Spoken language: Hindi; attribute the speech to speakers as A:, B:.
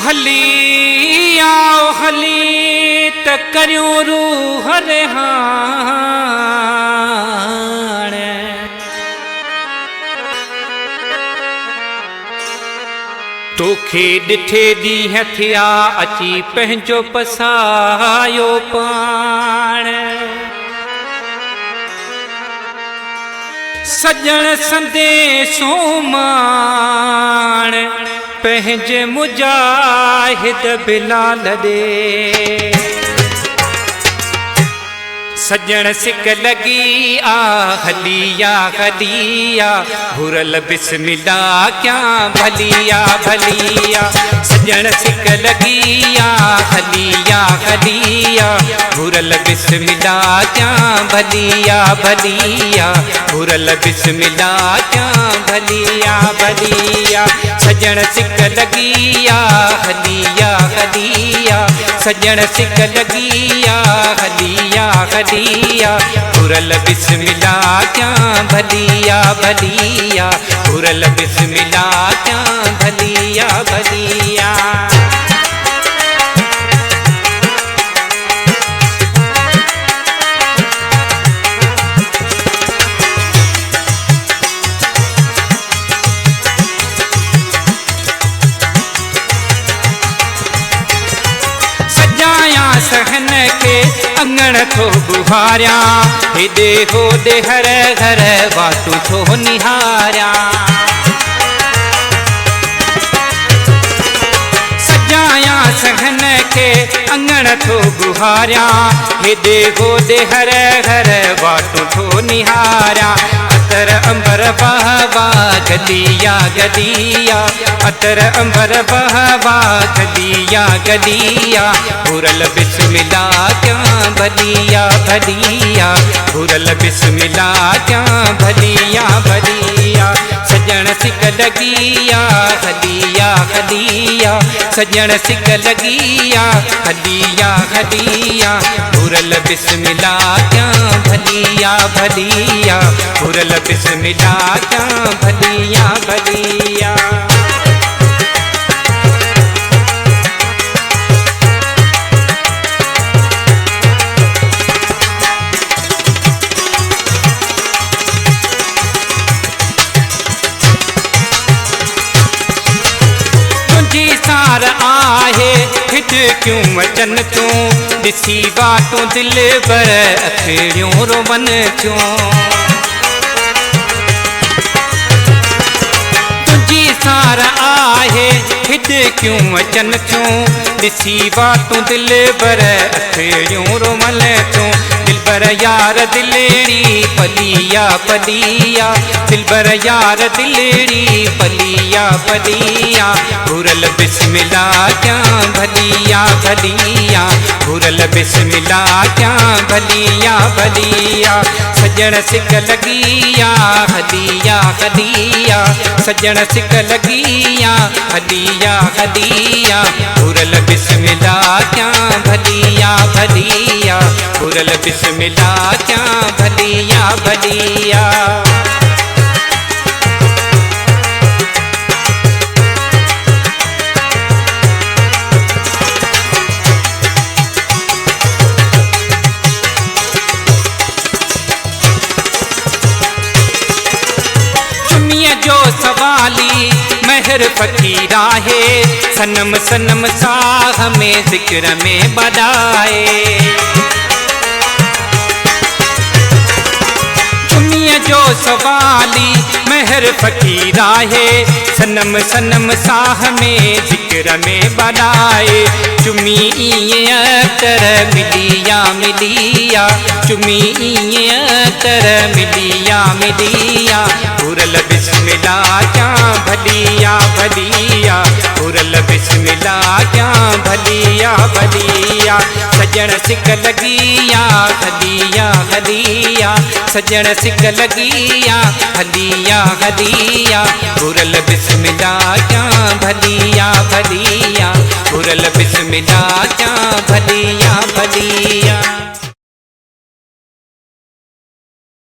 A: हली आओ हली त करियूं रूह रिहाण। तोखे ॾिठे ॾींहं थिया अची पंहिंजो पसायो पाण। सजण संदेशो माण पंहिंजे मुजाहिद बिलाल ॾे। सजण सिक लगी आ हलिया हलिया घुरल बिस्मिल्ला क्या भलिया भलिया। सजण सिक लगी आ हलिया हलिया घुरल बिस्मिल्ला क्या भलिया भलिया घुरल बिस्मिल्ला क्या भलिया भलिया। सजण सिक लगी आ हलिया हलिया सजण सिक लगी आ हलिया हलिया घुरल बिस्मिल्ला क्या भलिया भलिया घुरल बिस्मिल्ला क्या भलिया भलिया। सहन के अंगण थो गुहारिया हेॾे होॾे हर घर वातू थो निहारिया। सजाया सहन के अंगण थो गुहारिया हेॾे होॾे हर घर वातू थो निहारिया। अतर अंबर बहवा गलिया गलिया अतर अंबर बहवा गलिया गलिया घुरल बिस्मिल्ला क्या भलिया भलिया घुरल बिस्मिल्ला क्या भलिया भलिया। सजण सिक लगिया हलिया हलिया सजण सिक लगिया हलिया हलिया घुरल बिस्मिल्ला क्या भलिया भलिया घुरल बिस्मिल्ला क्या भलिया भलिया। सार आहे हित क्यों वचन तूं ॾिसी बातूं दिल पर अखड़ियों रोवन क्यों। तुझी सार आहे हित क्यों वचन तूं ॾिसी बातूं दिल पर अखड़ियों रोवन क्यों। दिलबर यार दिलेरी पलिया पलिया दिलबर यार दिलेरी पलिया पलिया घुरल बिस्मिल्ला क्या भलिया भलिया घुरल बिस्मिल्ला क्या भलिया भलिया। सजण सिक लगिया हलिया हलिया सजण सिक लगिया हलिया हलिया घुरल बिस्मिल्ला क्या भलिया भलिया घुरल बिस्मिल्ला क्या भलिया भलिया। जो सवाली महर फकीरा है सनम सनम साह में जिक्र में बदाए। चुनिया जो सवाली महर फकीरा है सनम सनम साह में जिक्र में बदाए। चुमी अतर मिलिया मिलिया चुमी अतर मिलिया मिलिया घुरल बिस्मिल्ला क्या भलिया भलिया घुरल बिस्मिल्ला क्या भलिया भलिया। सजण सिक लगिया हलिया हलिया सजण सिक लगिया हलिया हलिया घुरल बिस्मिल्ला क्या भलिया भलिया घुरल बिस्मिल्ला क्या भलिया।